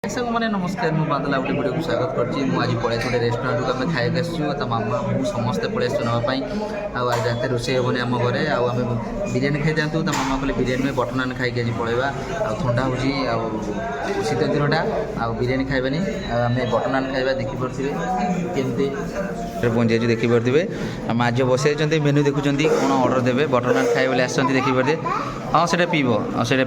सब मैंने नमस्कार मुझे बादल गोटे वीडियो को स्वागत करছি ମୁଁ ଆଜି ପଳେଇ ଗୋଟେ ରେଷ୍ଟୁରାଣ୍ଟକୁ ଆମେ ଖାଇବାକୁ ଆସିଛୁ ତା ମାମା ମୁଁ ସମସ୍ତେ ପଳେଇ ଆସିଛୁ ନେବା ପାଇଁ ଆଉ ଆଜି ରାତି ରୋଷେଇ ହେବନି ଆମ ଘରେ ଆଉ ଆମେ ବିରିୟାନୀ ଖାଇଥାନ୍ତୁ ତା ମାମା କହିଲେ ବିରିୟାନୀ ନୁହେଁ ବଟର ନାନ୍ ଖାଇକି ଆଜି ପଳେଇବା ଆଉ ଥଣ୍ଡା ହେଉଛି ଆଉ ଶୀତ ଦିନଟା ଆଉ ବିରିୟାନୀ ଖାଇବାନି ଆଉ ଆମେ ବଟର ନାନ୍ ଖାଇବା ଦେଖିପାରୁଥିବେ କେମିତି ପହଞ୍ଚିଯାଇଛୁ ଦେଖିପାରୁଥିବେ ଆଉ ମା ଝିଅ ବସିଯାଇଛନ୍ତି ମେନୁ ଦେଖୁଛନ୍ତି କ'ଣ ଅର୍ଡ଼ର ଦେବେ ବଟର ନାନ୍ ଖାଇବେ ବୋଲି ଆସିଛନ୍ତି ଦେଖିପାରୁଥିବେ ହଁ ସେଇଟା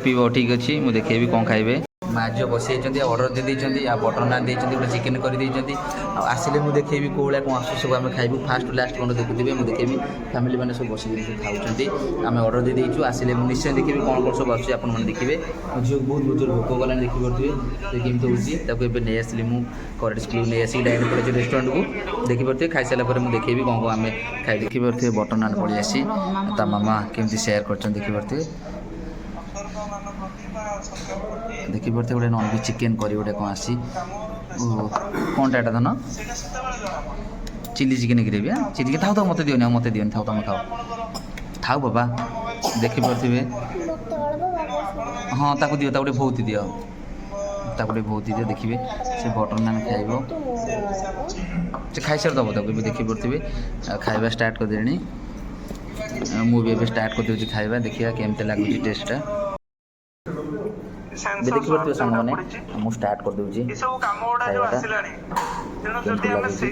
ପିଇବ ଠିକ୍ ଅଛି ମୁଁ ଦେଖେଇବି କ'ଣ ଖାଇବେ ମା ଝିଅ ବସିଯାଇଛନ୍ତି ଆଉ ଅର୍ଡ଼ର ଦେଇଦେଇଛନ୍ତି ଆଉ ବଟର ନାନ୍ ଦେଇଛନ୍ତି ଗୋଟେ ଚିକେନ୍ କରିଦେଇଛନ୍ତି ଆଉ ଆସିଲେ ମୁଁ ଦେଖେଇବି କେଉଁ ଭଳିଆ କ'ଣ ଆସୁଛି ସବୁ ଆମେ ଖାଇବୁ ଫାଷ୍ଟ ଲାଷ୍ଟ କ'ଣ ଦେଖୁଥିବେ ମୁଁ ଦେଖେଇବି ଫ୍ୟାମିଲି ମାନେ ସବୁ ବସିକି ଖାଉଛନ୍ତି ଆମେ ଅର୍ଡ଼ର ଦେଇଦେଇଛୁ ଆସିଲେ ମୁଁ ନିଶ୍ଚୟ ଦେଖିବି କ'ଣ କ'ଣ ସବୁ ଆସୁଛି ଆପଣମାନେ ଦେଖିବେ ମୋ ଝିଅକୁ ବହୁତ ଜୋର ଭୋକ ଗଲାଣି ଦେଖିପାରୁଥିବେ ସେ କେମିତି ହେଉଛି ତାକୁ ଏବେ ନେଇ ଆସିଲି ମୁଁ କରେଣ୍ଟ ସ୍କୁଲ୍ ନେଇ ଆସିକି ଡାଇରେକ୍ଟ ପଳେଇଛି ରେଷ୍ଟୁରାଣ୍ଟକୁ ଦେଖିପାରୁଥିବେ ଖାଇସାରିଲା ପରେ ମୁଁ ଦେଖେଇବି କ'ଣ କ'ଣ ଆମେ ଖାଇ ଦେଖିପାରୁଥିବେ ବଟର ନାନ୍ ପଳେଇ ଆସିଛି ତା ମାମା କେମିତି ସେୟାର କରିଛନ୍ତି ଦେଖିପାରୁଥିବେ ଦେଖିପାରୁଥିବେ ଗୋଟେ ନନଭେଜ୍ ଚିକେନ୍ କରି ଗୋଟେ କ'ଣ ଆସି କ'ଣଟା ଏଇଟା ଧନ ଚିଲି ଚିକେନ୍ ଗ୍ରେଭି ଚିଲି ଥାଉ ଥାଉ ମୋତେ ଦିଅନି ଆଉ ମୋତେ ଦିଅନି ଥାଉ ତମେ ଥାଉ ବାବା ଦେଖିପାରୁଥିବେ ହଁ ତାକୁ ଦିଅ ତାକୁ ଗୋଟେ ଭଉତି ଦିଅ ଦେଖିବେ ସେ ବଟର ନାନ୍ ଖାଇବ ସେ ଖାଇସାରି ଦେବ ତାକୁ ଏବେ ଦେଖିପାରୁଥିବେ ଖାଇବା ଷ୍ଟାର୍ଟ କରିଦେଲେଣି ମୁଁ ବି ଏବେ ଷ୍ଟାର୍ଟ କରିଦେଉଛି ଖାଇବା ଦେଖିବା କେମିତି ଲାଗୁଛି ଟେଷ୍ଟଟା ଦେଖିପାରୁଥିବେ ସାଙ୍ଗମାନେ ମୁଁ ଷ୍ଟାର୍ଟ କରିଦେଉଛି ଖାଇବାଟା କେମିତି ଲାଗୁଛି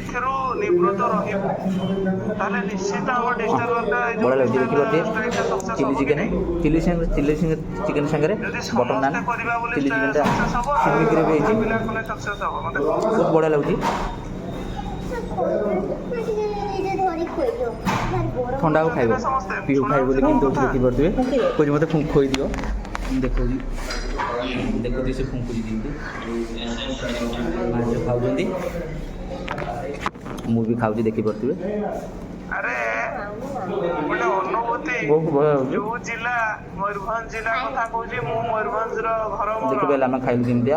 ବଢ଼ିଆ ଲାଗୁଛି ଦେଖିପାରୁଥିବେ ଚିଲି ଚିକେନ୍ ସାଙ୍ଗରେ ବଟର ନାନ୍ ଚିଲି ଚିକେନ୍ଟା ଚିଲି ଗ୍ରେଭି ହେଇଛି ବହୁତ ବଢ଼ିଆ ଲାଗୁଛି ଥଣ୍ଡା ଆଉ ଖାଇବ ପିଉ ଖାଇବ ବୋଲି କିନ୍ତୁ ଦେଖିପାରୁଥିବେ କହୁଛି ମୋତେ ଖୋଇଦିଅ ଦେଖୁଛି ସେ ଫୁଙ୍କୁଛି ଯେମିତି ମାଛ ଖାଉଛନ୍ତି ମୁଁ ବି ଖାଉଛି ଦେଖିପାରୁଥିବେ ଦେଖିପାରିଲେ ଆମେ ଖାଇଲୁ କେମିତିଆ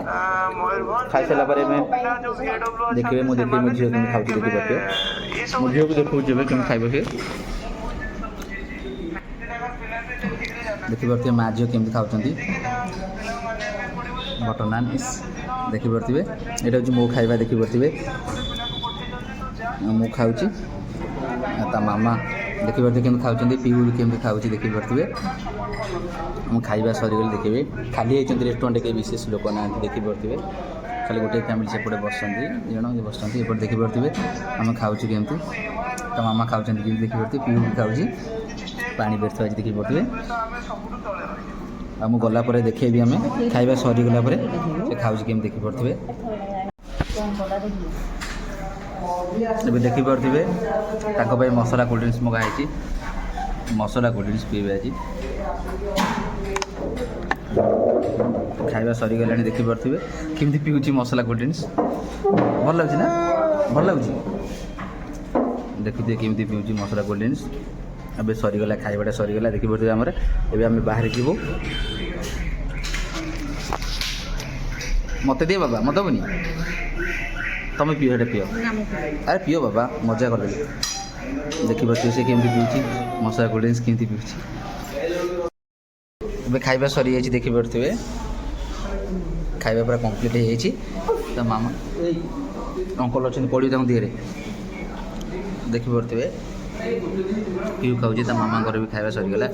ଖାଇସାରିଲା ପରେ ଆମେ ଦେଖିବେ ମୁଁ ଦେଖିବି ମୋ ଝିଅ କେମିତି ଖାଉଛି ଦେଖିପାରୁଥିବେ ମୋ ଝିଅକୁ ଦେଖାଉଛି ଏବେ କେମିତି ଖାଇବ ସେ ଦେଖିପାରୁଥିବେ ମା ଝିଅ କେମିତି ଖାଉଛନ୍ତି ବଟର ନାନ୍ ଦେଖିପାରୁଥିବେ ଏଇଟା ହେଉଛି ମୋ ଖାଇବା ଦେଖିପାରୁଥିବେ ମୁଁ ଖାଉଛି ତା ମାମା ଦେଖିପାରୁଥିବେ କେମିତି ଖାଉଛନ୍ତି ପିଉ କେମିତି ଖାଉଛି ଦେଖିପାରୁଥିବେ ମୁଁ ଖାଇବା ସରିଗଲେ ଦେଖିବେ ଖାଲି ହେଇଛନ୍ତି ରେଷ୍ଟୁରାଣ୍ଟ କେହି ବିଶେଷ ଲୋକ ନାହାନ୍ତି ଦେଖିପାରୁଥିବେ ଖାଲି ଗୋଟେ ଫ୍ୟାମିଲି ସେପଟେ ବସନ୍ତି ଜଣ ବସନ୍ତି ଏପଟେ ଦେଖିପାରୁଥିବେ ଆମେ ଖାଉଛୁ କେମିତି ତା ମାମା ଖାଉଛନ୍ତି କେମିତି ଦେଖିପାରୁଥିବେ ପିଉ ବି ଖାଉଛି ପାଣି ବ୍ୟର୍ଥ ଅଛି ଦେଖିପାରୁଥିବେ ଆଉ ମୁଁ ଗଲା ପରେ ଦେଖେଇବି ଆମେ ଖାଇବା ସରିଗଲା ପରେ ସେ ଖାଉଛି କେମିତି ଦେଖିପାରୁଥିବେ ଏବେ ଦେଖିପାରୁଥିବେ ତାଙ୍କ ପାଇଁ ମସଲା କୋଲ୍ଡ ଡ୍ରିଙ୍କସ୍ ମଗା ହେଇଛି ମସଲା କୋଲ୍ଡ ଡ୍ରିଙ୍କସ୍ ପିଇବେ ଆଜି ଖାଇବା ସରିଗଲାଣି ଦେଖିପାରୁଥିବେ କେମିତି ପିଉଛି ମସଲା କୋଲ୍ଡ ଡ୍ରିଙ୍କସ୍ ଭଲ ଲାଗୁଛି ନା ଭଲ ଲାଗୁଛି ଦେଖୁଥିବେ କେମିତି ପିଉଛି ମସଲା କୋଲ୍ଡ ଡ୍ରିଙ୍କସ୍ ଏବେ ସରିଗଲା ଖାଇବାଟା ସରିଗଲା ଦେଖିପାରୁଥିବେ ଆମର ଏବେ ଆମେ ବାହାରେ ଯିବୁ ମୋତେ ଦିଅ ବାବା ମୋତେ ଦେବନି ତମେ ପିଅ ସେଇଟା ପିଅ ଆରେ ପିଅ ବାବା ମଜା କରିଦେଲି ଦେଖିପାରୁଥିବେ ସେ କେମିତି ପିଉଛି ମସଲା କୋଲ୍ଡ ଡ୍ରିଙ୍କସ୍ କେମିତି ପିଉଛି ଏବେ ଖାଇବା ସରିଯାଇଛି ଦେଖିପାରୁଥିବେ ଖାଇବା ପୁରା କମ୍ପ୍ଲିଟ୍ ହେଇଯାଇଛି ତା ମାମା ଅଙ୍କଲ୍ ଅଛନ୍ତି ପଡ଼ିବେ ତାଙ୍କ ଦିହରେ ଦେଖିପାରୁଥିବେ ପିଉ ଖାଉଛି ତା ମାମାଙ୍କର ବି ଖାଇବା ସରିଗଲା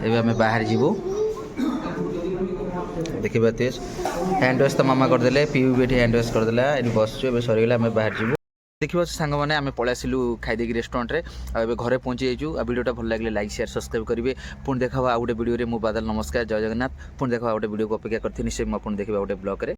ଏବେ ଆମେ ବାହାରେ ଯିବୁ ଦେଖିପାରୁଥିବେ ହ୍ୟାଣ୍ଡ ୱାଶ୍ ତା ମାମା କରିଦେଲେ ପିଉ ବି ଏଠି ହ୍ୟାଣ୍ଡ ୱାଶ୍ କରିଦେଲା ଏଠି ବସୁଛୁ ଏବେ ସରିଗଲା ଆମେ ବାହାରେ ଯିବୁ ଦେଖିପାରୁଛୁ ସାଙ୍ଗମାନେ ଆମେ ପଳେଇ ଆସିଲୁ ଖାଇଦେଇକି ରେଷ୍ଟୁରାଣ୍ଟରେ ଆଉ ଏବେ ଘରେ ପହଞ୍ଚି ଯାଇଛୁ ଆଉ ଭିଡ଼ିଓଟା ଭଲ ଲାଗିଲେ ଲାଇକ୍ ସେୟାର ସବସ୍କ୍ରାଇବ୍ କରିବେ ପୁଣି ଦେଖାବା ଆଉ ଗୋଟେ ଭିଡ଼ିଓରେ ମୁଁ ବାଦଲ ନମସ୍କାର ଜୟ ଜଗନ୍ନାଥ ପୁଣି ଦେଖାବା ଆଉ ଗୋଟେ ଭିଡ଼ିଓକୁ ଅପେକ୍ଷା କରିଥିଲି ନିଶ୍ଚୟ ମୁଁ ଆପଣ ଦେଖିବା ଗୋଟେ ବ୍ଲଗ୍ରେ।